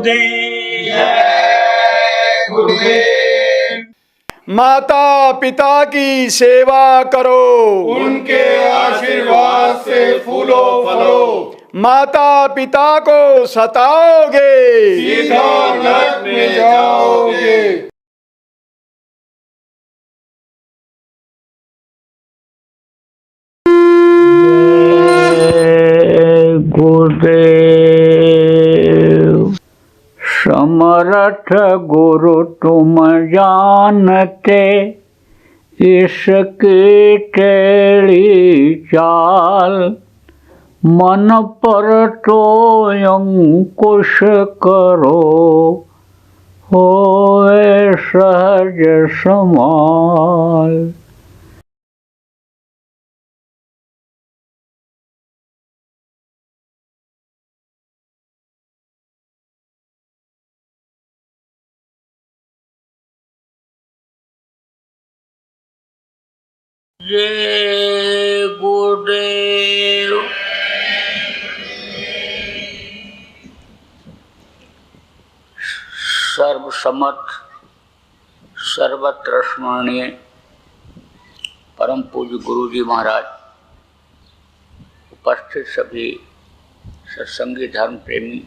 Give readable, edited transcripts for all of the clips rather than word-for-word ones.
गुरुदेव। जय गुरुदेव। माता पिता की सेवा करो, उनके आशीर्वाद से फूलो फलो। माता पिता को सताओगे, सीधा नरक में जाओगे। गुरुदेव। समर्थ गुरु तुम जानते, इसकी टेढ़ी चाल। मन पर तो अंकुश करो, होए सहज समाल। जय गुरुदेव। सर्वसमर्थ सर्वत्र स्मरणीय परम पूज्य गुरु जी महाराज, उपस्थित सभी सत्संगी धर्म प्रेमी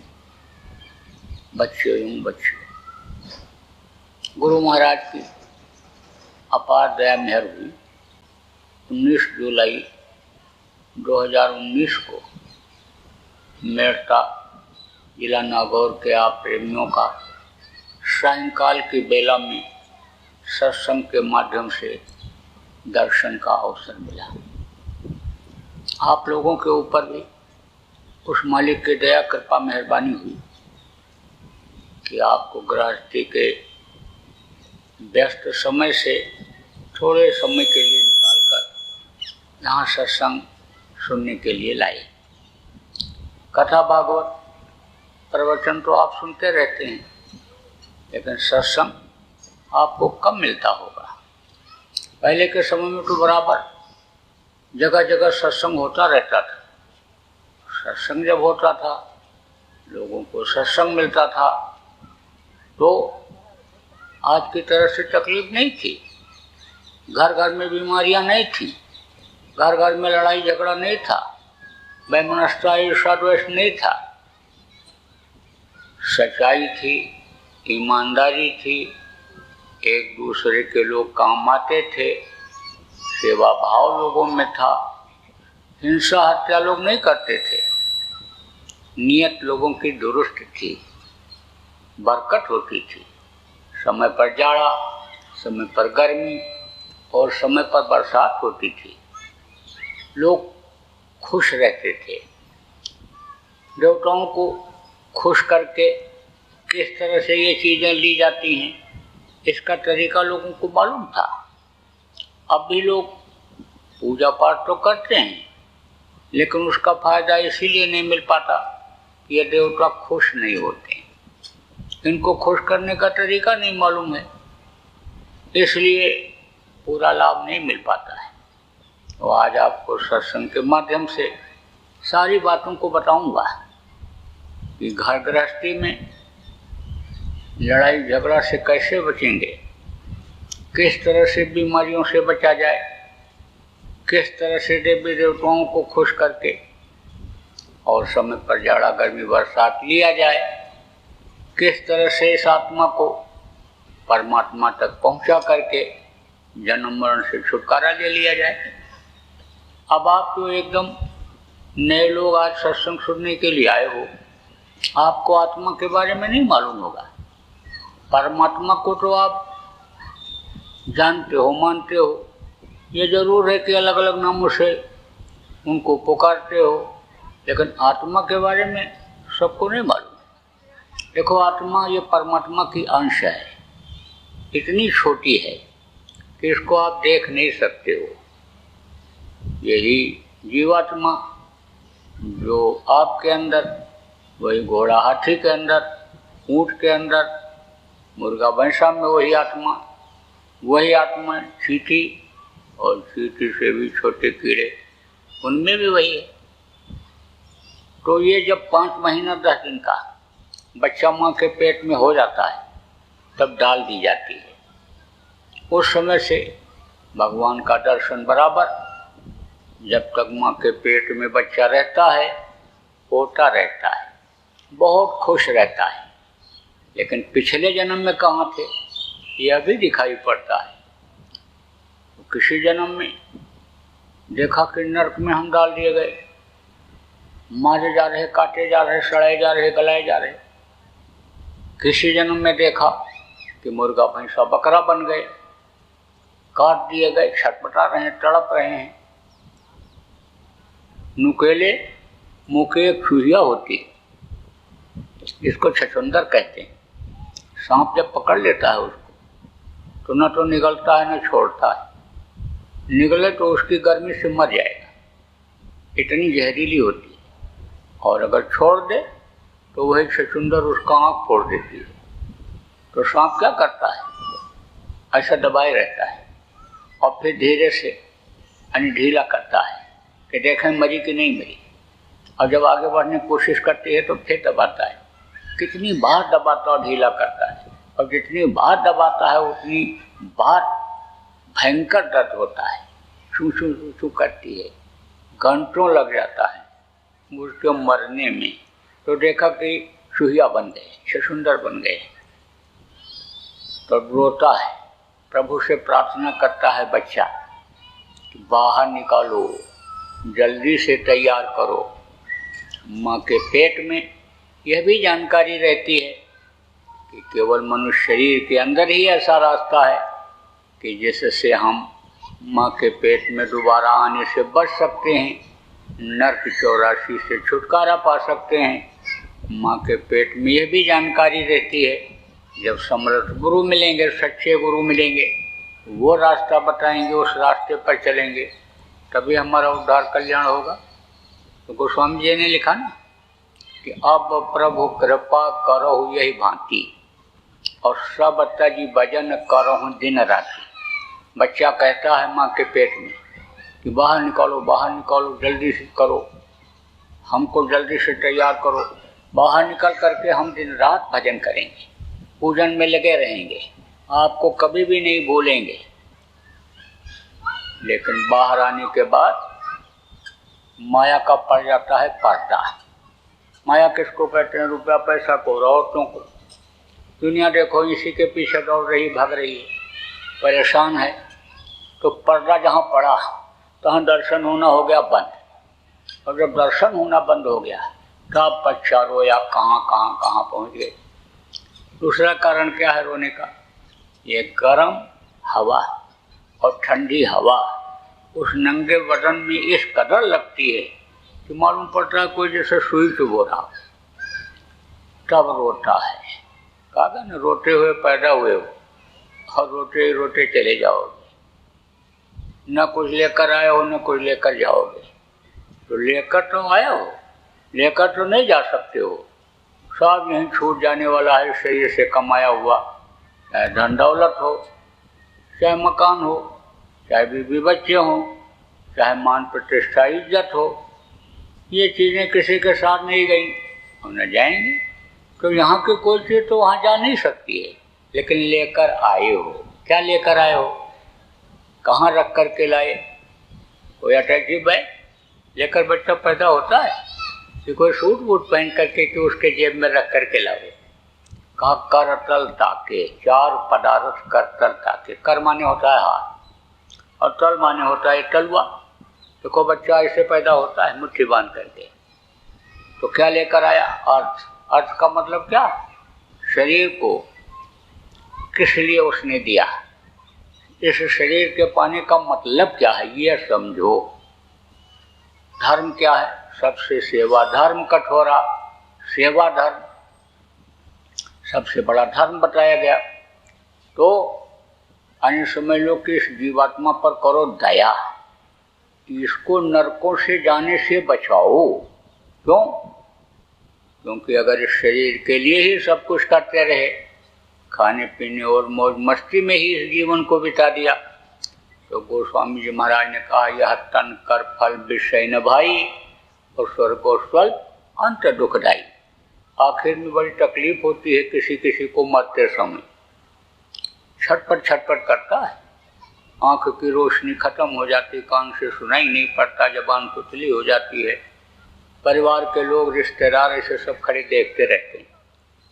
बच्चे एवं बच्चियों, गुरु महाराज की अपार दया मेहर हुई 19 जुलाई 2019 को मेड़ता जिला नागौर के आप प्रेमियों का सायंकाल की बेला में सत्संग के माध्यम से दर्शन का अवसर मिला। आप लोगों के ऊपर भी उस मालिक की दया कृपा मेहरबानी हुई कि आपको गृहस्थी के व्यस्त समय से थोड़े समय के लिए निकालकर यहाँ सत्संग सुनने के लिए लाए। कथा भागवत प्रवचन तो आप सुनते रहते हैं, लेकिन सत्संग आपको कम मिलता होगा। पहले के समय में तो बराबर जगह जगह सत्संग होता रहता था। सत्संग जब होता था, लोगों को सत्संग मिलता था, तो आज की तरह से तकलीफ नहीं थी। घर घर में बीमारियां नहीं थी, घर घर में लड़ाई झगड़ा नहीं था, वैमनस्यता ईर्ष्या द्वेष नहीं था। सच्चाई थी, ईमानदारी थी, एक दूसरे के लोग काम आते थे, सेवा भाव लोगों में था, हिंसा हत्या लोग नहीं करते थे, नियत लोगों की दुरुस्त थी, बरकत होती थी। समय पर जाड़ा, समय पर गर्मी और समय पर बरसात होती थी। लोग खुश रहते थे। देवताओं को खुश करके किस तरह से ये चीज़ें ली जाती हैं, इसका तरीका लोगों को मालूम था। अब भी लोग पूजा पाठ तो करते हैं, लेकिन उसका फायदा इसीलिए नहीं मिल पाता कि ये देवता खुश नहीं होते, इनको खुश करने का तरीका नहीं मालूम है, इसलिए पूरा लाभ नहीं मिल पाता है। तो आज आपको सत्संग के माध्यम से सारी बातों को बताऊंगा कि घर गृहस्थी में लड़ाई झगड़ा से कैसे बचेंगे, किस तरह से बीमारियों से बचा जाए, किस तरह से देवी देवताओं को खुश करके और समय पर जाड़ा गर्मी बरसात लिया जाए, किस तरह से इस आत्मा को परमात्मा तक पहुंचा करके जन्म मरण से छुटकारा ले लिया जाए। अब आप तो एकदम नए लोग आज सत्संग सुनने के लिए आए हो, आपको आत्मा के बारे में नहीं मालूम होगा। परमात्मा को तो आप जानते हो, मानते हो, ये जरूर है कि अलग अलग नामों से उनको पुकारते हो, लेकिन आत्मा के बारे में सबको नहीं मालूम। देखो, आत्मा ये परमात्मा की अंश है, इतनी छोटी है कि इसको आप देख नहीं सकते हो। यही जीवात्मा जो आपके अंदर, वही घोड़ा हाथी के अंदर, ऊंट के अंदर, मुर्गा भैंसा में वही आत्मा चींटी, और चींटी से भी छोटे कीड़े, उनमें भी वही है। तो ये जब 5 महीना 10 दिन का बच्चा माँ के पेट में हो जाता है तब डाल दी जाती है। उस समय से भगवान का दर्शन बराबर, जब तक माँ के पेट में बच्चा रहता है होता रहता है, बहुत खुश रहता है। लेकिन पिछले जन्म में कहाँ थे यह भी दिखाई पड़ता है। तो किसी जन्म में देखा कि नरक में हम डाल दिए गए, मारे जा रहे, काटे जा रहे, सड़ाए जा रहे, गलाए जा रहे। किसी जन्म में देखा कि मुर्गा भैंसा बकरा बन गए, काट दिए गए, छटपटा रहे हैं, तड़प रहे हैं। नुकेले मुँह के एक चूहिया होती है, इसको छछुंदर कहते हैं। सांप जब पकड़ लेता है उसको तो न तो निगलता है न छोड़ता है, निगले तो उसकी गर्मी से मर जाएगा, इतनी जहरीली होती है। और अगर छोड़ दे तो वही छछुंदर उसका आँख फोड़ देती है। तो सांप क्या करता है, ऐसा दबाए रहता है और फिर धीरे से यानी ढीला करता है कि देखें मरी कि नहीं मरी। और जब आगे बढ़ने की कोशिश करती है तो फिर दबाता है, कितनी बार दबाता और ढीला करता है। और जितनी बार दबाता है उतनी बार भयंकर दर्द होता है, छू छू छू छू करती है, घंटों लग जाता है उसके मरने में। तो देखा कि चूहिया बन गए, छछुंदर बन गए। तो रोता है, प्रभु से प्रार्थना करता है बच्चा कि बाहर निकालो, जल्दी से तैयार करो। माँ के पेट में यह भी जानकारी रहती है कि केवल मनुष्य शरीर के अंदर ही ऐसा रास्ता है कि जिससे हम माँ के पेट में दोबारा आने से बच सकते हैं, नरक 84 से छुटकारा पा सकते हैं। माँ के पेट में यह भी जानकारी रहती है, जब समर्थ गुरु मिलेंगे, सच्चे गुरु मिलेंगे, वो रास्ता बताएंगे, उस रास्ते पर चलेंगे, तभी हमारा उद्धार कल्याण होगा। तो गोस्वामी जी ने लिखा ना कि अब प्रभु कृपा करो यही भांति और सब तजी भजन करो दिन राति। बच्चा कहता है माँ के पेट में कि बाहर निकालो, बाहर निकालो, जल्दी से करो, हमको जल्दी से तैयार करो। बाहर निकल करके हम दिन रात भजन करेंगे, पूजन में लगे रहेंगे, आपको कभी भी नहीं भूलेंगे। लेकिन बाहर आने के बाद माया का पड़ जाता है पर्दा। माया किसको कहते हैं? रुपया पैसा को, औरतों को। दुनिया देखो इसी के पीछे दौड़ रही, भाग रही है, परेशान है। तो पर्दा जहाँ पड़ा तहाँ दर्शन होना हो गया बंद। और जब दर्शन होना बंद हो गया तब बच्चा रोया, कहाँ कहाँ कहाँ पहुँच गए। दूसरा कारण क्या है रोने का? ये गर्म हवा और ठंडी हवा उस नंगे बदन में इस कदर लगती है कि मालूम पड़ता है कोई जैसे सुई चुभो रहा, तब रोता है। कहा ना, रोते हुए पैदा हुए हो और रोते रोते चले जाओगे, न कुछ लेकर आए हो न कुछ लेकर जाओगे। तो लेकर तो आए हो, लेकर तो नहीं जा सकते हो, सब यहीं छूट जाने वाला है। शरीर से कमाया हुआ, चाहे धन दौलत हो, चाहे मकान हो, चाहे बीवी बच्चे हों, चाहे मान प्रतिष्ठा इज्जत हो, ये चीज़ें किसी के साथ नहीं गई और न जाएंगी। तो यहाँ की कोई चीज़ तो वहाँ जा नहीं सकती है, लेकिन लेकर आए हो। क्या लेकर आए हो? कहाँ रख कर के लाए? कोई अटैची बैग लेकर बच्चा पैदा होता है कि कोई सूट बूट पहन करके कि उसके जेब में रख कर के लाओ? कहा कर तल ताके, चार पदार्थ कर तल ताके। कर माने होता है हाथ और तल माने होता है तलवा। देखो बच्चा ऐसे पैदा होता है मुट्ठी बांध करके। तो क्या लेकर आया? अर्थ। अर्थ का मतलब क्या? शरीर को किस लिए उसने दिया, इस शरीर के पाने का मतलब क्या है ये समझो। धर्म क्या है? सबसे सेवा धर्म कठोरा, सेवा धर्म सबसे बड़ा धर्म बताया गया। तो अन्य समझ लो कि इस जीवात्मा पर करो दया, इसको नरकों से जाने से बचाओ। क्यों? क्योंकि अगर इस शरीर के लिए ही सब कुछ करते रहे, खाने पीने और मौज मस्ती में ही इस जीवन को बिता दिया, तो गोस्वामी जी महाराज ने कहा यह तन कर फल विषय न भाई और स्वर्ग और स्वल्प अंत दुखदाई। आखिर में बड़ी तकलीफ होती है किसी किसी को मरते समय, छटपट छटपट करता है, आंख की रोशनी खत्म हो जाती, कान से सुनाई नहीं पड़ता, जबान पुतली हो जाती है, परिवार के लोग रिश्तेदार ऐसे सब खड़े देखते रहते हैं,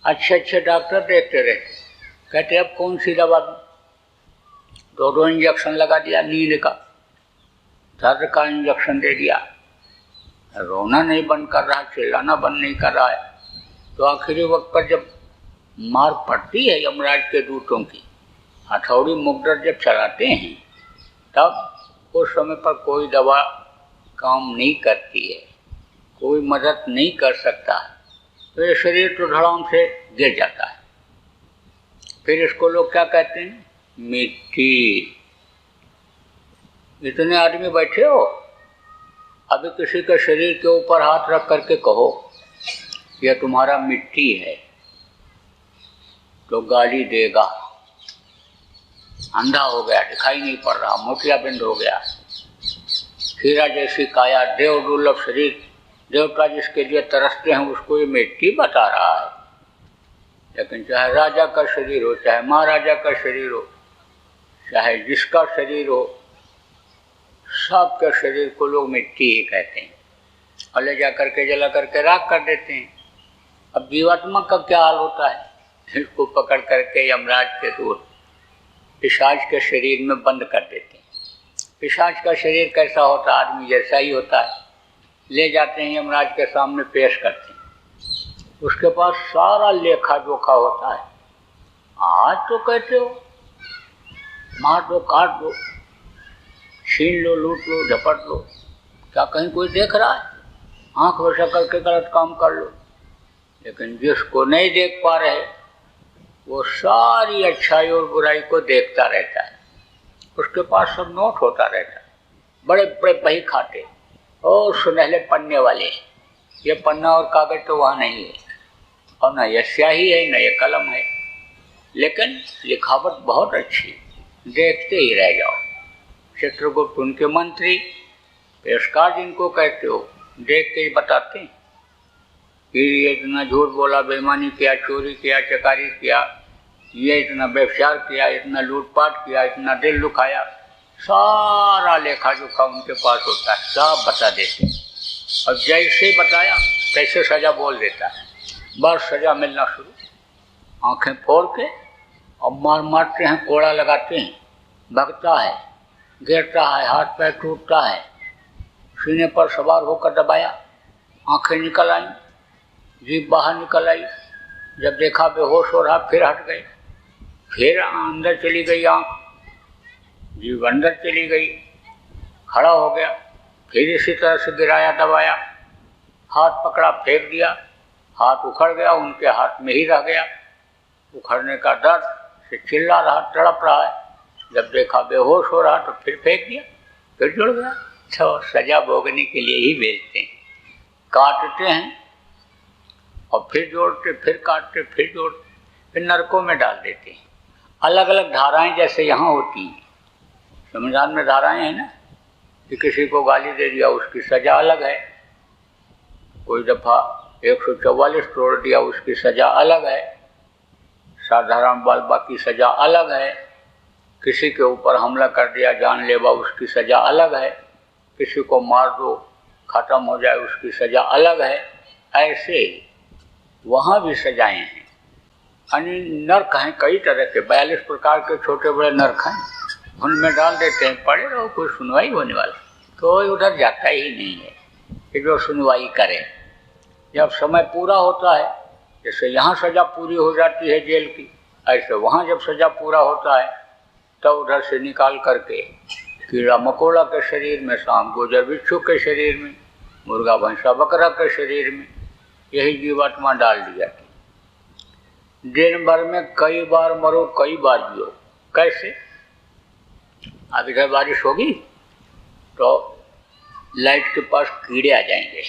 अच्छे अच्छे डॉक्टर देखते रहते, कहते अब कौन सी दवा दूं, दो इंजेक्शन लगा दिया, नींद का दर्द का इंजेक्शन दे दिया, रोना नहीं बंद कर रहा, चिल्लाना बंद नहीं कर रहा है। तो आखिरी वक्त पर जब मार पड़ती है यमराज के दूतों की, हथौड़ी मुकद्दर जब चलाते हैं, तब उस समय पर कोई दवा काम नहीं करती है, कोई मदद नहीं कर सकता, तो ये शरीर तो धड़ाम से गिर जाता है। फिर इसको लोग क्या कहते हैं, मिट्टी। इतने आदमी बैठे हो, अभी किसी के शरीर के ऊपर हाथ रख करके कहो यह तुम्हारा मिट्टी है, तो गाली देगा, अंधा हो गया, दिखाई नहीं पड़ रहा, मोतियाबिंद हो गया, हीरा जैसी काया, देव दुर्लभ शरीर, देवता जिसके लिए तरसते हैं उसको ये मिट्टी बता रहा है। लेकिन चाहे राजा का शरीर हो, चाहे महाराजा का शरीर हो, चाहे जिसका शरीर हो, सबके शरीर को लोग मिट्टी ही कहते हैं और ले जा करके जला करके राख कर देते हैं। अब जीवात्मा का क्या हाल होता है, इसको पकड़ करके यमराज के दूत पिशाच के शरीर में बंद कर देते हैं। पिशाच का शरीर कैसा होता है, आदमी जैसा ही होता है, ले जाते हैं यमराज के सामने पेश करते हैं, उसके पास सारा लेखा जोखा होता है। आज तो कहते हो मार दो, काट दो, छीन लो, लूट लो, झपट लो, क्या कहीं कोई देख रहा है, आंख वैसा करके गलत काम कर लो। लेकिन जिसको नहीं देख पा रहे वो सारी अच्छाई और बुराई को देखता रहता है, उसके पास सब नोट होता रहता है, बड़े बड़े बही खाते और सुनहले पन्ने वाले। ये पन्ना और कागज तो वहाँ नहीं है, और न ये स्याही है न ये कलम है, लेकिन लिखावट बहुत अच्छी, देखते ही रह जाओ। चित्रगुप्त उनके मंत्री, पेशकार जिनको कहते हो, देख के ही बताते हैं कि ये इतना झूठ बोला, बेईमानी किया, चोरी किया, चकारी किया, ये इतना व्यभिचार किया, इतना लूटपाट किया, इतना दिल दुखाया, सारा लेखा जोखा उनके पास होता है, सब बता देते हैं। और जैसे ही बताया तैसे सजा बोल देता है, बस सजा मिलना शुरू, आंखें फोड़ के और मार मारते हैं, कोड़ा लगाते हैं, भगता है, गिरता है, हाथ पैर टूटता है, सीने पर सवार होकर दबाया, आंखें निकल आई, जीभ बाहर निकल आई, जब देखा बेहोश हो रहा फिर हट गए, फिर अंदर चली गई आंख, जीभ अंदर चली गई, खड़ा हो गया, फिर इसी तरह से गिराया, दबाया, हाथ पकड़ा, फेंक दिया, हाथ उखड़ गया, उनके हाथ में ही रह गया, उखड़ने का दर्द से चिल्ला रहा, तड़प रहा है, जब देखा बेहोश हो रहा तो फिर फेंक दिया, फिर जुड़ गया। तो सजा भोगने के लिए ही भेजते हैं, काटते हैं और फिर जोड़ते, फिर काटते, फिर जोड़ते, फिर नरकों में डाल देते हैं। अलग अलग धाराएं जैसे यहाँ होती हैं, संविधान में धाराएं हैं ना, कि किसी को गाली दे दिया उसकी सजा अलग है, कोई दफ़ा 144 तोड़ दिया उसकी सजा अलग है, साधारण बाल बाकी सजा अलग है, किसी के ऊपर हमला कर दिया जानलेवा उसकी सजा अलग है, किसी को मार दो खत्म हो जाए उसकी सजा अलग है। ऐसे वहाँ भी सजाएं हैं, यानी नर्क हैं कई तरह के, 42 प्रकार के छोटे बड़े नर्क हैं, उनमें डाल देते हैं, पड़े रहो, कोई सुनवाई होने वाला, कोई उधर जाता ही नहीं है कि जो सुनवाई करे। जब समय पूरा होता है, जैसे यहाँ सजा पूरी हो जाती है जेल की, ऐसे वहाँ जब सजा पूरा होता है तब उधर से निकाल करके कीड़ा मकोड़ा के शरीर में, सांप गुजर बिच्छू के शरीर में, मुर्गा भैंसा बकरा के शरीर में यही जीवात्मा डाल दी जाती। दिन भर में कई बार मरो, कई बार जियो। कैसे? अब इधर बारिश होगी तो लाइट के पास कीड़े आ जाएंगे,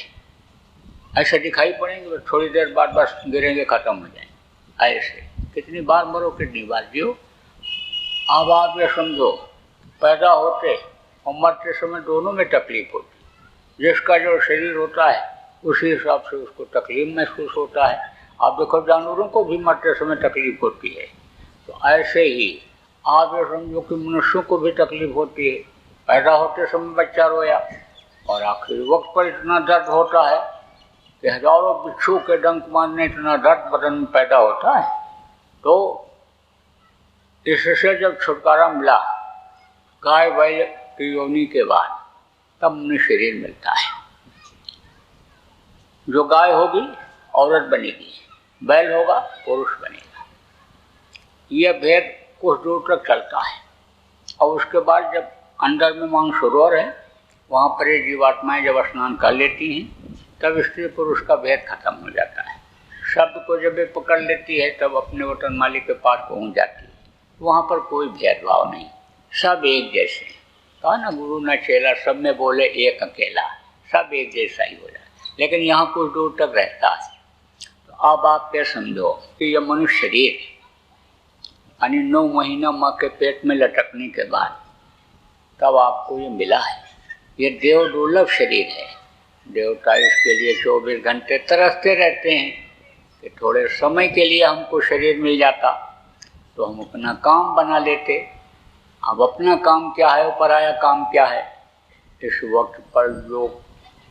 ऐसे दिखाई पड़ेंगे, तो थोड़ी देर बाद बस गिरेंगे, खत्म हो जाएंगे। ऐसे कितनी बार मरो, कितनी बार जियो। अब आप ये समझो, पैदा होते और मरते समय दोनों में तकलीफ होती। जिसका जो शरीर होता है उसी हिसाब से उसको तकलीफ महसूस होता है, आप देखो जानवरों को भी मरते समय तकलीफ होती है, तो ऐसे ही आप ये समझो कि मनुष्यों को भी तकलीफ होती है। पैदा होते समय बच्चा रोया और आखिरी वक्त पर इतना दर्द होता है कि हजारों बिच्छू के डंक मारने इतना दर्द बदन में पैदा होता है। तो इससे जब छुटकारा मिला गाय बैल की योनि के बाद, तब मनुष्य शरीर मिलता है। जो गाय होगी औरत बनेगी, बैल होगा पुरुष बनेगा। यह भेद कुछ दूर तक चलता है और उसके बाद जब अंदर में मानसरोवर है, वहाँ पर ये जीवात्माएं जब स्नान कर लेती हैं, तब स्त्री पुरुष का भेद खत्म हो जाता है। शब्द को जब ये पकड़ लेती है तब अपने वतन मालिक के पास पहुँच जाती है। वहाँ पर कोई भेदभाव नहीं, सब एक जैसे। कहा ना गुरु न चेला, सब में बोले एक अकेला, सब एक जैसा ही हो जाता है। लेकिन यहाँ कुछ दूर तक रहता है। तो अब आप क्या समझो कि यह मनुष्य शरीर यानी 9 महीना माँ के पेट में लटकने के बाद तब आपको ये मिला है। ये देव दुर्लभ शरीर है। देवता इसके लिए 24 घंटे तरसते रहते हैं कि थोड़े समय के लिए हमको शरीर मिल जाता तो हम अपना काम बना लेते। अब अपना काम क्या है और पराया काम क्या है? इस वक्त पर जो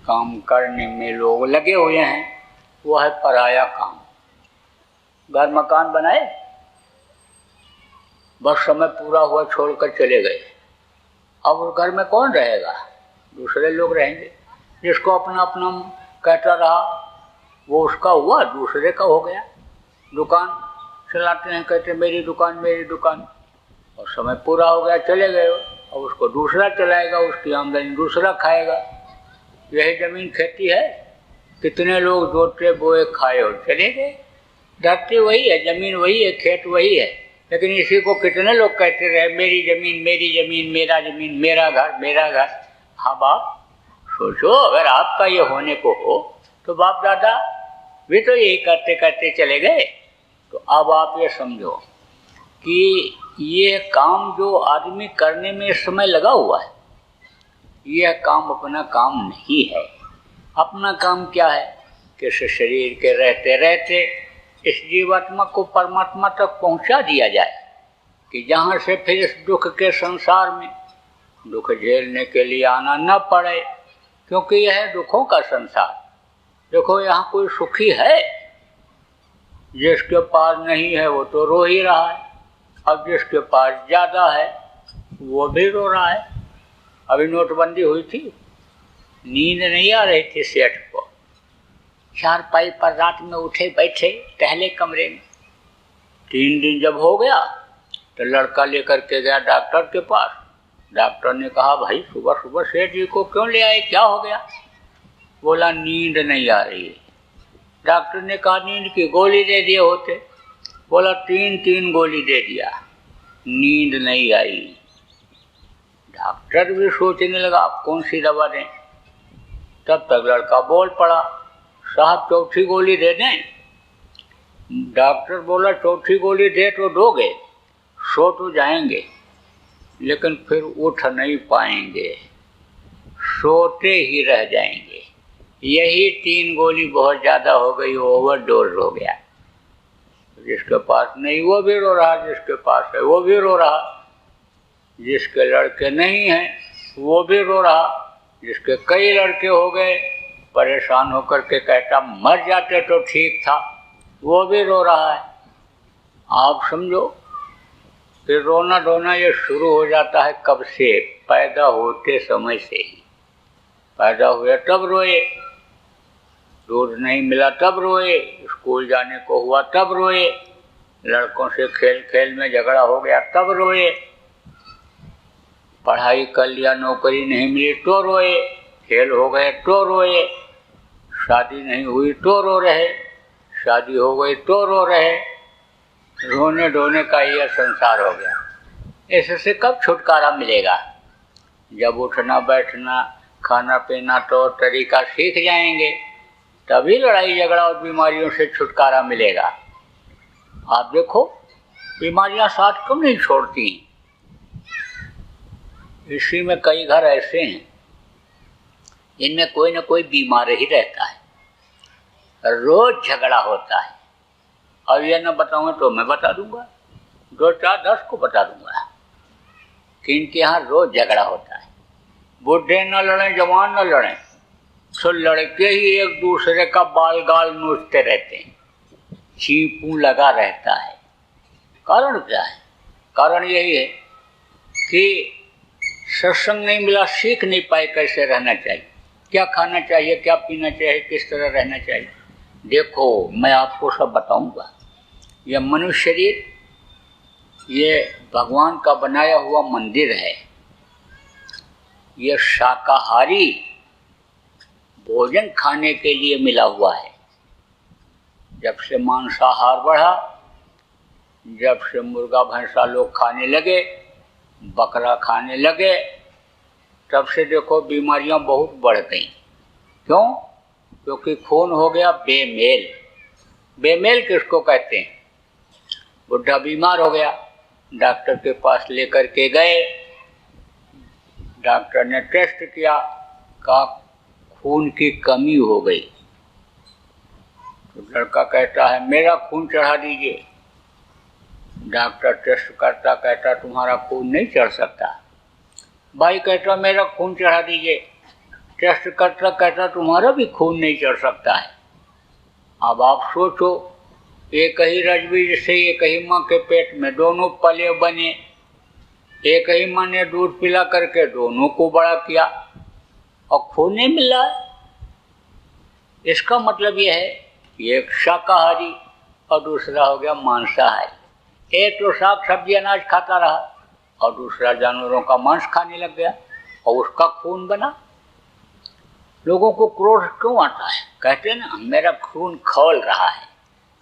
काम करने में लोग लगे हुए हैं वो है पराया काम। घर मकान बनाए, बस समय पूरा हुआ छोड़कर चले गए। अब उस घर में कौन रहेगा? दूसरे लोग रहेंगे। जिसको अपना अपना कहता रहा वो उसका हुआ, दूसरे का हो गया। दुकान चलाते हैं, कहते मेरी दुकान मेरी दुकान, और समय पूरा हो गया चले गए। और उसको दूसरा चलाएगा, उसकी आमदनी दूसरा खाएगा। यही जमीन खेती है, कितने लोग जोते बोए खाए और चले गए। धरती वही है, जमीन वही है, खेत वही है, लेकिन इसी को कितने लोग कहते रहे मेरी जमीन मेरा जमीन, मेरा घर मेरा घर। हाँ बाप सोचो, अगर आपका ये होने को हो तो बाप दादा भी तो यही करते करते चले गए। तो अब आप ये समझो कि ये काम जो आदमी करने में इस समय लगा हुआ है, यह काम अपना काम नहीं है। अपना काम क्या है कि इस शरीर के रहते रहते इस जीवात्मा को परमात्मा तक पहुंचा दिया जाए, कि जहाँ से फिर इस दुख के संसार में दुख झेलने के लिए आना न पड़े, क्योंकि यह है दुखों का संसार। देखो यहाँ कोई सुखी है? जिसके पास नहीं है वो तो रो ही रहा है, अब जिसके पास ज़्यादा है वो भी रो रहा है। अभी नोटबंदी हुई थी, नींद नहीं आ रही थी सेठ को। चारपाई पर रात में उठे बैठे टहले कमरे में। 3 दिन जब हो गया तो लड़का लेकर के गया डॉक्टर के पास। डॉक्टर ने कहा भाई सुबह सुबह सेठ जी को क्यों ले आए, क्या हो गया? बोला नींद नहीं आ रही है। डॉक्टर ने कहा नींद की गोली दे दिए होते। बोला 3 गोली दे दिया, नींद नहीं आई। डॉक्टर भी सोचने लगा आप कौन सी दवा दें। तब तक लड़का बोल पड़ा साहब 4थी गोली दे दें। डॉक्टर बोला 4थी गोली दे तो दोगे, सो तो जाएंगे लेकिन फिर उठ नहीं पाएंगे, सोते ही रह जाएंगे। यही 3 गोली बहुत ज़्यादा हो गई, ओवरडोज हो गया। जिसके पास नहीं वो भी रो रहा, जिसके पास है वो भी रो रहा, जिसके लड़के नहीं हैं वो भी रो रहा, जिसके कई लड़के हो गए परेशान होकर के कहता मर जाते तो ठीक था, वो भी रो रहा है। आप समझो फिर रोना धोना ये शुरू हो जाता है कब से? पैदा होते समय से ही। पैदा हुए तब रोए, दूध नहीं मिला तब रोए, स्कूल जाने को हुआ तब रोए, लड़कों से खेल खेल में झगड़ा हो गया तब रोए, पढ़ाई कर लिया नौकरी नहीं मिली तो रोए, खेल हो गए तो रोए, शादी नहीं हुई तो रो रहे, शादी हो गई तो रो रहे। रोने धोने का यह संसार हो गया। इससे कब छुटकारा मिलेगा? जब उठना बैठना खाना पीना तो तरीका सीख जाएंगे, तभी लड़ाई झगड़ा और बीमारियों से छुटकारा मिलेगा। आप देखो बीमारियां साथ क्यों नहीं छोड़ती? इसी में कई घर ऐसे हैं इनमें कोई न कोई बीमार ही रहता है, रोज झगड़ा होता है, अब ये न बताऊँ तो मैं बता दूंगा, 2 4 10 को बता दूंगा कि इनके यहाँ रोज झगड़ा होता है। बूढ़े न लड़ें, जवान न लड़ें, तो लड़के ही एक दूसरे का बाल गाल नोचते रहते हैं, चीपू लगा रहता है। कारण क्या है? कारण यही है कि सत्संग नहीं मिला, सीख नहीं पाए कैसे रहना चाहिए, क्या खाना चाहिए, क्या पीना चाहिए, किस तरह रहना चाहिए। देखो मैं आपको सब बताऊंगा। यह मनुष्य शरीर ये भगवान का बनाया हुआ मंदिर है। यह शाकाहारी भोजन खाने के लिए मिला हुआ है। जब से मांसाहार बढ़ा, जब से मुर्गा भैंसा लोग खाने लगे, बकरा खाने लगे, तब से देखो बीमारियां बहुत बढ़ गई। क्यों? क्योंकि खून हो गया बेमेल। बेमेल किसको कहते हैं? बुढ़ा बीमार हो गया, डॉक्टर के पास लेकर के गए, डॉक्टर ने टेस्ट किया, कहा खून की कमी हो गई। तो लड़का कहता है मेरा खून चढ़ा दीजिए। डॉक्टर टेस्ट करता, कहता तुम्हारा खून नहीं चढ़ सकता। भाई कहता मेरा खून चढ़ा दीजिए। टेस्ट करता, कहता तुम्हारा भी खून नहीं चढ़ सकता है। अब आप सोचो, एक ही रजबीज से एक ही माँ के पेट में दोनों पले बने, एक ही माँ ने दूध पिला करके दोनों को बड़ा किया और खून नहीं मिला। इसका मतलब यह है कि एक शाकाहारी और दूसरा हो गया मांसाहारी। एक तो साग सब्जी अनाज खाता रहा और दूसरा जानवरों का मांस खाने लग गया और उसका खून बना। लोगों को क्रोध क्यों आता है? कहते हैं ना मेरा खून खौल रहा है,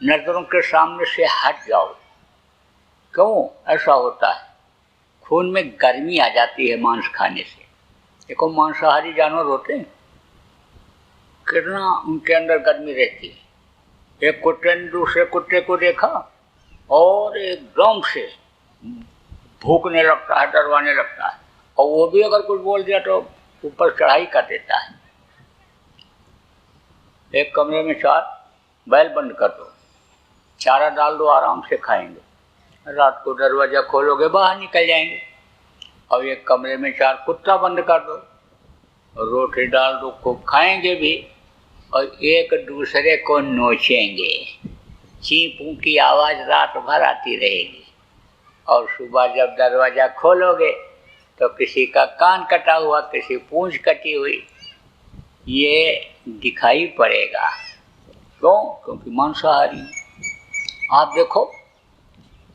नजरों के सामने से हट जाओ। क्यों ऐसा होता है? खून में गर्मी आ जाती है मांस खाने से। देखो मांसाहारी जानवर होते हैं, कितना उनके अंदर गर्मी रहती है। एक कुत्ते ने दूसरे कुत्ते को देखा और एकदम से भूखने लगता है, डरवाने लगता है, और वो भी अगर कुछ बोल दिया तो ऊपर चढ़ाई कर देता है। एक कमरे में 4 बैल बंद कर दो, चारा डाल दो, आराम से खाएंगे। रात को दरवाजा खोलोगे बाहर निकल जाएंगे। और एक कमरे में 4 कुत्ता बंद कर दो, रोटी डाल दो, खूब खाएंगे भी और एक दूसरे को नोचेंगे। चींपू की आवाज़ रात भर आती रहेगी और सुबह जब दरवाज़ा खोलोगे तो किसी का कान कटा हुआ, किसी पूंछ कटी हुई, ये दिखाई पड़ेगा। क्यों? क्योंकि मांसाहारी। आप देखो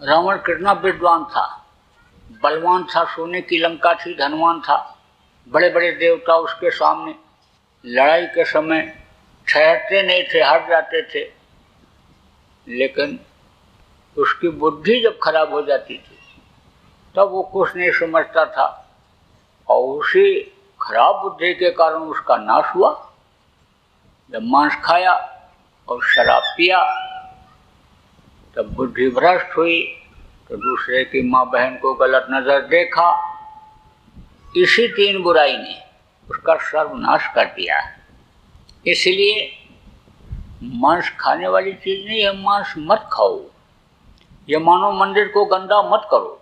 रावण कितना विद्वान था, बलवान था, सोने की लंका थी, धनवान था, बड़े बड़े देवता उसके सामने लड़ाई के समय ठहरते नहीं थे, हट जाते थे। लेकिन उसकी बुद्धि जब खराब हो जाती थी तब वो कुछ नहीं समझता था और उसी खराब बुद्धि के कारण उसका नाश हुआ। जब मांस खाया और शराब पिया तब बुद्धि भ्रष्ट हुई, तो दूसरे की माँ बहन को गलत नजर देखा। इसी 3 बुराई ने उसका सर्वनाश कर दिया। इसलिए मांस खाने वाली चीज नहीं है, मांस मत खाओ। ये मानव मंदिर को गंदा मत करो।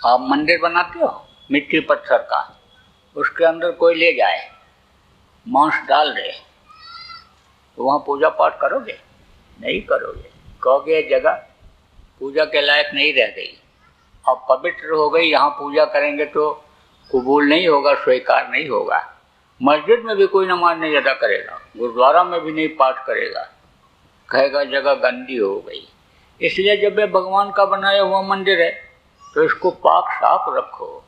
आप मंदिर बनाते हो मिट्टी पत्थर का, उसके अंदर कोई ले जाए मांस डाल दे तो वहाँ पूजा पाठ करोगे? नहीं करोगे। कहोगे जगह पूजा के लायक नहीं रह गई, अब पवित्र हो गई, यहाँ पूजा करेंगे तो कबूल नहीं होगा, स्वीकार नहीं होगा। मस्जिद में भी कोई नमाज नहीं अदा करेगा, गुरुद्वारा में भी नहीं पाठ करेगा, कहेगा जगह गंदी हो गई। इसलिए जब ये भगवान का बनाया हुआ मंदिर है तो इसको पाक साफ रखो।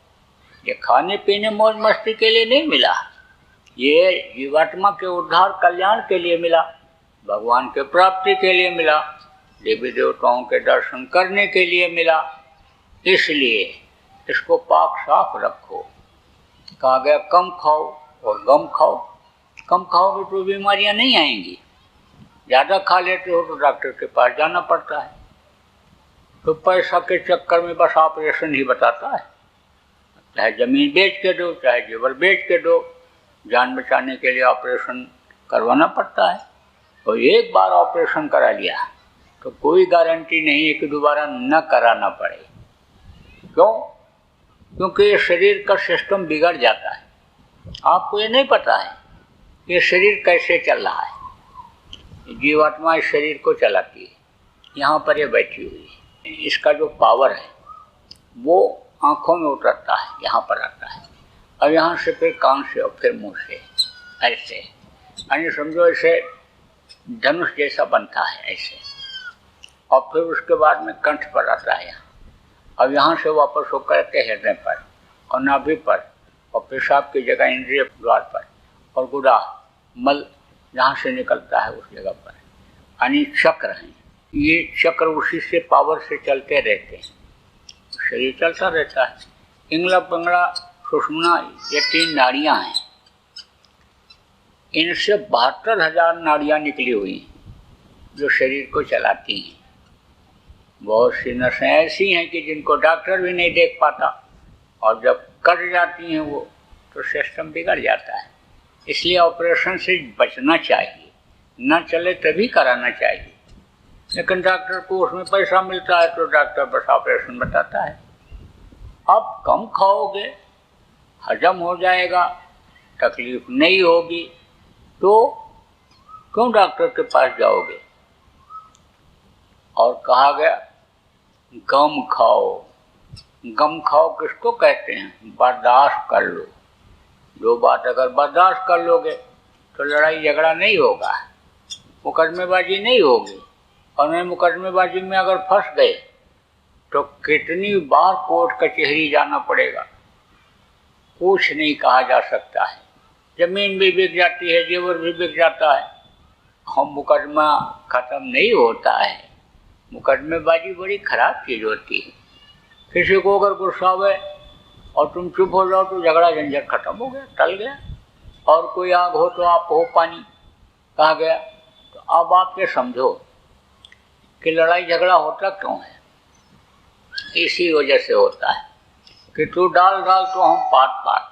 ये खाने पीने मौज मस्ती के लिए नहीं मिला, ये जीवात्मा के उद्धार कल्याण के लिए मिला, भगवान के प्राप्ति के लिए मिला, देवी देवताओं के दर्शन करने के लिए मिला। इसलिए इसको पाक साफ रखो। कहा गया कम खाओ और गम खाओ। कम खाओगे तो बीमारियां नहीं आएंगी, ज़्यादा खा लेते हो तो डॉक्टर के पास जाना पड़ता है। तो पैसा के चक्कर में बस ऑपरेशन ही बताता है। चाहे ज़मीन बेच के दो, चाहे जेवर बेच के दो, जान बचाने के लिए ऑपरेशन करवाना पड़ता है। और एक बार ऑपरेशन करा लिया तो कोई गारंटी नहीं है कि दोबारा न कराना पड़े। क्यों? क्योंकि ये शरीर का सिस्टम बिगड़ जाता है। आपको ये नहीं पता है कि शरीर कैसे चल रहा है। जीवात्मा इस शरीर को चलाती है, यहाँ पर ये बैठी हुई है। इसका जो पावर है वो आँखों में उतरता है, यहाँ पर आता है, और यहाँ से फिर कान से और फिर मुंह से, ऐसे यानी समझो ऐसे धनुष जैसा बनता है ऐसे, और फिर उसके बाद में कंठ पर आता है यहाँ, और यहाँ से वापस होकर के हृदय पर और नाभि पर और पेशाब की जगह इंद्रिय द्वार पर और गुदा मल जहाँ से निकलता है उस जगह पर, यानी चक्र हैं। ये चक्र उसी से पावर से चलते रहते हैं, शरीर चलता रहता है। इंगला पंगड़ा सुषुम्ना ये 3 नाड़ियाँ हैं, इनसे 72,000 नाड़ियाँ निकली हुई हैं जो शरीर को चलाती हैं। बहुत सी नसें ऐसी हैं कि जिनको डॉक्टर भी नहीं देख पाता, और जब कट जाती हैं वो तो सिस्टम बिगड़ जाता है। इसलिए ऑपरेशन से बचना चाहिए, न चले तभी कराना चाहिए। लेकिन डॉक्टर को उसमें पैसा मिलता है तो डॉक्टर बस ऑपरेशन बताता है। अब कम खाओगे, हजम हो जाएगा, तकलीफ नहीं होगी, तो क्यों डॉक्टर के पास जाओगे? और कहा गया गम खाओ। गम खाओ किसको कहते हैं? बर्दाश्त कर लो। जो बात अगर बर्दाश्त कर लोगे तो लड़ाई झगड़ा नहीं होगा, मुकदमेबाजी नहीं होगी। और नहीं मुकदमेबाजी में अगर फंस गए तो कितनी बार कोर्ट कचहरी जाना पड़ेगा, कुछ नहीं कहा जा सकता है। जमीन भी बिक जाती है, जेवर भी बिक जाता है, हम मुकदमा खत्म नहीं होता है। मुकदमेबाजी बड़ी खराब चीज़ होती है। किसी को अगर गुस्सा आवे और तुम चुप हो जाओ तो झगड़ा झंझट खत्म हो गया, टल गया। और कोई आग हो तो आप हो पानी, कहा गया। तो अब आप ये समझो कि लड़ाई झगड़ा होता क्यों है? इसी वजह से होता है कि तू डाल डाल तो हम पात पात।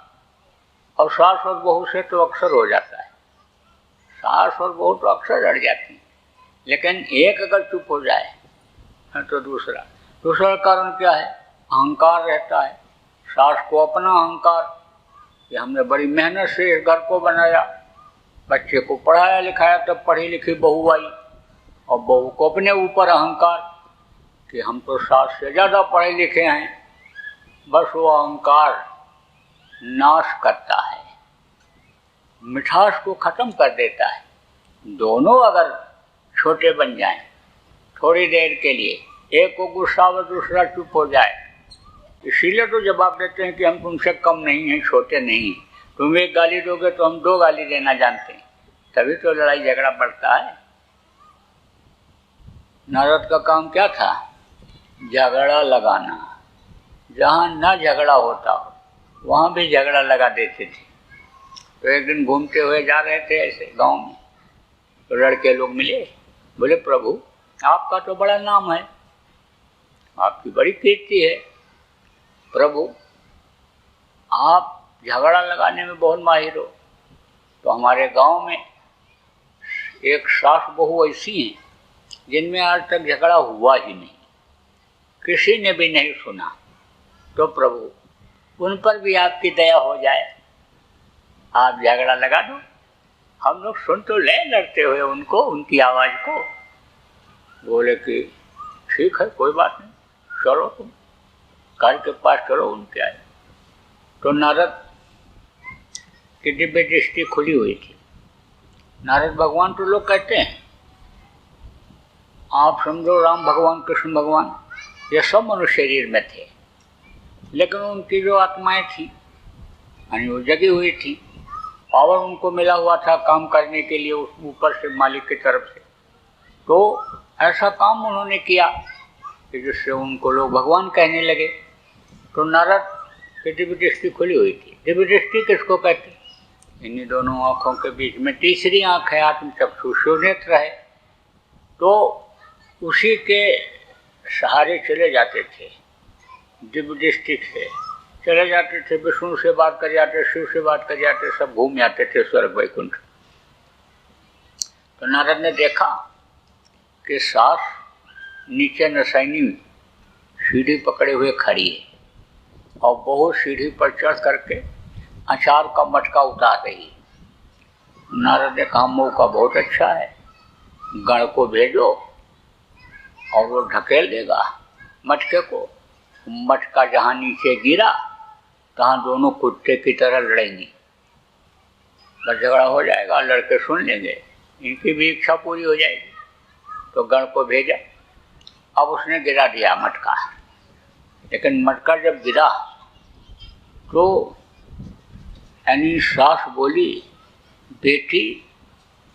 और सास और बहू से तो अक्सर हो जाता है, सास और बहू तो अक्सर लड़ जाती हैं, लेकिन एक अगर चुप हो जाए तो दूसरा कारण क्या है? अहंकार रहता है। सास को अपना अहंकार कि हमने बड़ी मेहनत से इस घर को बनाया, बच्चे को पढ़ाया लिखाया, तब पढ़ी लिखी बहू आई। और बहू को अपने ऊपर अहंकार कि हम तो सास से ज़्यादा पढ़े लिखे हैं। बस वो अहंकार नाश करता है, मिठास को ख़त्म कर देता है। दोनों अगर छोटे बन जाएं थोड़ी देर के लिए, एक को गुस्सा व दूसरा चुप हो जाए, इसीलिए तो जवाब देते हैं कि हम तुमसे कम नहीं हैं, छोटे नहीं। तुम एक गाली दोगे तो हम 2 गाली देना जानते हैं, तभी तो लड़ाई झगड़ा बढ़ता है। नारद का काम क्या था? झगड़ा लगाना। जहाँ न झगड़ा होता हो वहाँ भी झगड़ा लगा देते थे। तो एक दिन घूमते हुए जा रहे थे ऐसे गांव में, तो लड़के लोग मिले, बोले प्रभु आपका तो बड़ा नाम है, आपकी बड़ी कीर्ति है, प्रभु आप झगड़ा लगाने में बहुत माहिर हो। तो हमारे गांव में एक सास बहू ऐसी हैं जिनमें आज तक झगड़ा हुआ ही नहीं, किसी ने भी नहीं सुना। तो प्रभु उन पर भी आपकी दया हो जाए, आप झगड़ा लगा दो, हम लोग सुन तो ले लड़ते हुए उनको, उनकी आवाज़ को। बोले कि ठीक है कोई बात नहीं, चलो तुम घर के पास चलो उनके आए। तो नारद की दिव्य दृष्टि खुली हुई थी। नारद भगवान तो लोग कहते हैं, आप समझो राम भगवान कृष्ण भगवान ये सब मनुष्य शरीर में थे, लेकिन उनकी जो आत्माएं थी यानी वो जगी हुई थी, पावर उनको मिला हुआ था काम करने के लिए उस ऊपर से मालिक की तरफ से। तो ऐसा काम उन्होंने किया कि जिससे उनको लोग भगवान कहने लगे। तो नारद की दिव्य दृष्टि खुली हुई थी। दिव्य दृष्टि किसको कहते हैं? इन्हीं दोनों आँखों के बीच में तीसरी आँख है, आत्मचक्षु नेत्र है। तो उसी के सहारे चले जाते थे, दिव्य दृष्टि से चले जाते थे, विष्णु से बात कर जाते, शिव से बात कर जाते, सब घूम जाते थे स्वर्ग वैकुंठ। तो नारद ने देखा कि सास नीचे नसैनी सीढ़ी पकड़े हुए खड़ी है और बहुत सीढ़ी पर चढ़ करके अचार का मटका उतार रही है। नारद ने कहा मौका बहुत अच्छा है, गण को भेजो और वो ढकेल देगा मटके को। मटका जहाँ नीचे गिरा तहाँ दोनों कुत्ते की तरह लड़ेंगी, बस झगड़ा हो जाएगा, लड़के सुन लेंगे, इनकी भी इच्छा पूरी हो जाएगी। तो गण को भेजा। अब उसने गिरा दिया मटका, लेकिन मटका जब गिरा तो यानी सास बोली, बेटी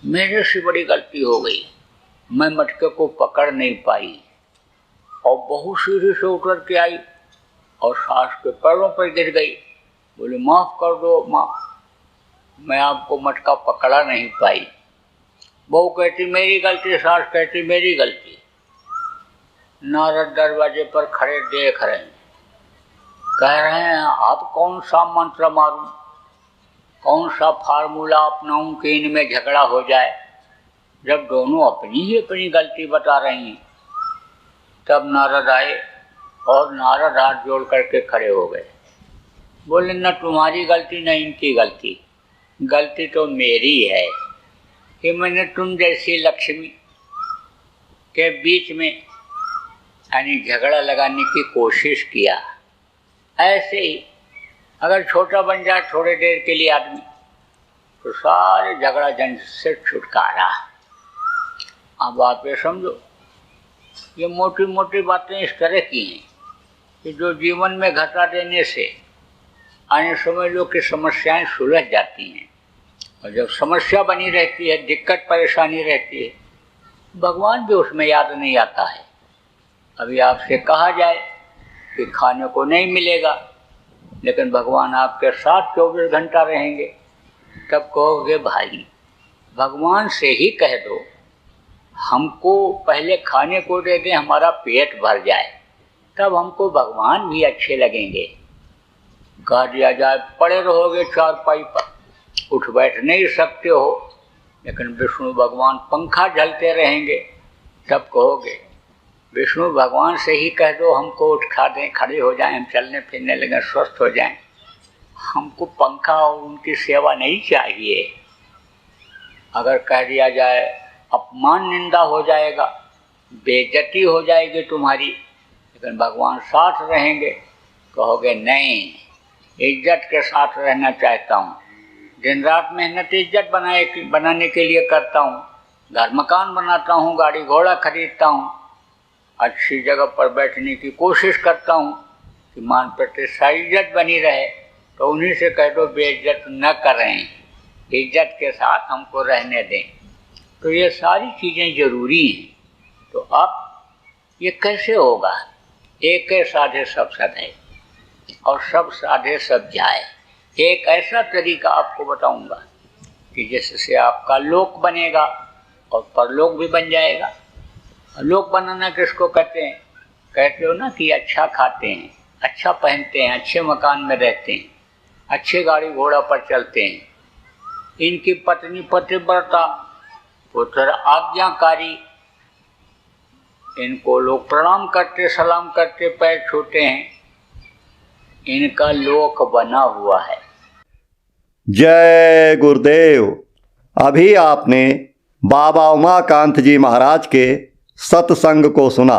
मेरे से बड़ी गलती हो गई, मैं मटके को पकड़ नहीं पाई और बहुत सीढ़ी से उतर के आई और सास के पैरों पर गिर गई। बोले माफ़ कर दो माँ, मैं आपको मटका पकड़ा नहीं पाई। बहू कहती मेरी गलती, सास कहती मेरी गलती। नारद दरवाजे पर खड़े देख रहे हैं, कह रहे हैं आप कौन सा मंत्र मारूं, कौन सा फार्मूला अपनाऊं कि इनमें झगड़ा हो जाए, जब दोनों अपनी ही अपनी गलती बता रही हैं। तब नारद आए और नारद हाथ जोड़ करके खड़े हो गए। बोले न तुम्हारी गलती न इनकी गलती, गलती तो मेरी है कि मैंने तुम जैसी लक्ष्मी के बीच में यानी झगड़ा लगाने की कोशिश किया। ऐसे ही अगर छोटा बन जाए थोड़ी देर के लिए आदमी, तो सारे झगड़ा झंझट से छुटकारा। अब आप ये समझो, ये मोटी मोटी बातें इस तरह की हैं कि जो जीवन में घटा देने से आने समय लोग की समस्याएं सुलझ जाती हैं। और जब समस्या बनी रहती है, दिक्कत परेशानी रहती है, भगवान भी उसमें याद नहीं आता है। अभी आपसे कहा जाए कि खाने को नहीं मिलेगा, लेकिन भगवान आपके साथ 24 घंटा रहेंगे, तब कहोगे भाई भगवान से ही कह दो हमको पहले खाने को दे दें, हमारा पेट भर जाए, तब हमको भगवान भी अच्छे लगेंगे। कह दिया जाए पड़े रहोगे चारपाई पर, उठ बैठ नहीं सकते हो, लेकिन विष्णु भगवान पंखा झलते रहेंगे, तब कहोगे विष्णु भगवान से ही कह दो हमको उठा दें, खड़े हो जाएं, हम चलने फिरने लगे, स्वस्थ हो जाएं, हमको पंखा और उनकी सेवा नहीं चाहिए। अगर कह दिया जाए अपमान निंदा हो जाएगा, बेइज्जती हो जाएगी तुम्हारी, लेकिन भगवान साथ रहेंगे, कहोगे नहीं इज्जत के साथ रहना चाहता हूँ, दिन रात मेहनत इज्जत बनाने के लिए करता हूँ, घर मकान बनाता हूँ, गाड़ी घोड़ा खरीदता हूँ, अच्छी जगह पर बैठने की कोशिश करता हूँ कि मान प्रतिष्ठा इज्जत बनी रहे, तो उन्हीं से कह दो बेइज्जत न करें, इज्जत के साथ हमको रहने दें। तो ये सारी चीज़ें ज़रूरी हैं। तो अब ये कैसे होगा? एक साधे सब सधे और सब साधे सब जाए। एक ऐसा तरीका आपको बताऊंगा कि जिससे आपका लोक बनेगा और परलोक भी बन जाएगा। लोक बनाना किसको कहते हैं? कहते हो ना कि अच्छा खाते हैं, अच्छा पहनते हैं, अच्छे मकान में रहते हैं, अच्छे गाड़ी घोड़ा पर चलते हैं, इनकी पत्नी पतिव्रता, पुत्र आज्ञाकारी, इनको लोग प्रणाम करते, सलाम करते, पैर छूते हैं, इनका लोक बना हुआ है। जय गुरुदेव। अभी आपने बाबा उमाकांत जी महाराज के सत्संग को सुना।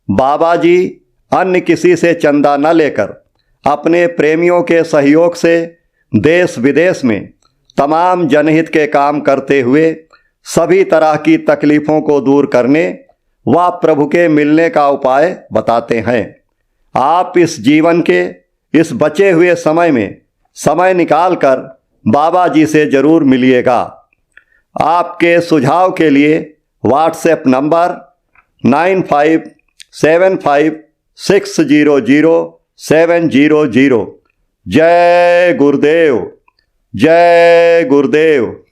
बाबा जी अन्य किसी से चंदा न लेकर अपने प्रेमियों के सहयोग से देश विदेश में तमाम जनहित के काम करते हुए सभी तरह की तकलीफ़ों को दूर करने व प्रभु के मिलने का उपाय बताते हैं। आप इस जीवन के इस बचे हुए समय में समय निकालकर बाबा जी से ज़रूर मिलिएगा। आपके सुझाव के लिए व्हाट्सएप नंबर 9575600700। जय गुरुदेव, जय गुरुदेव।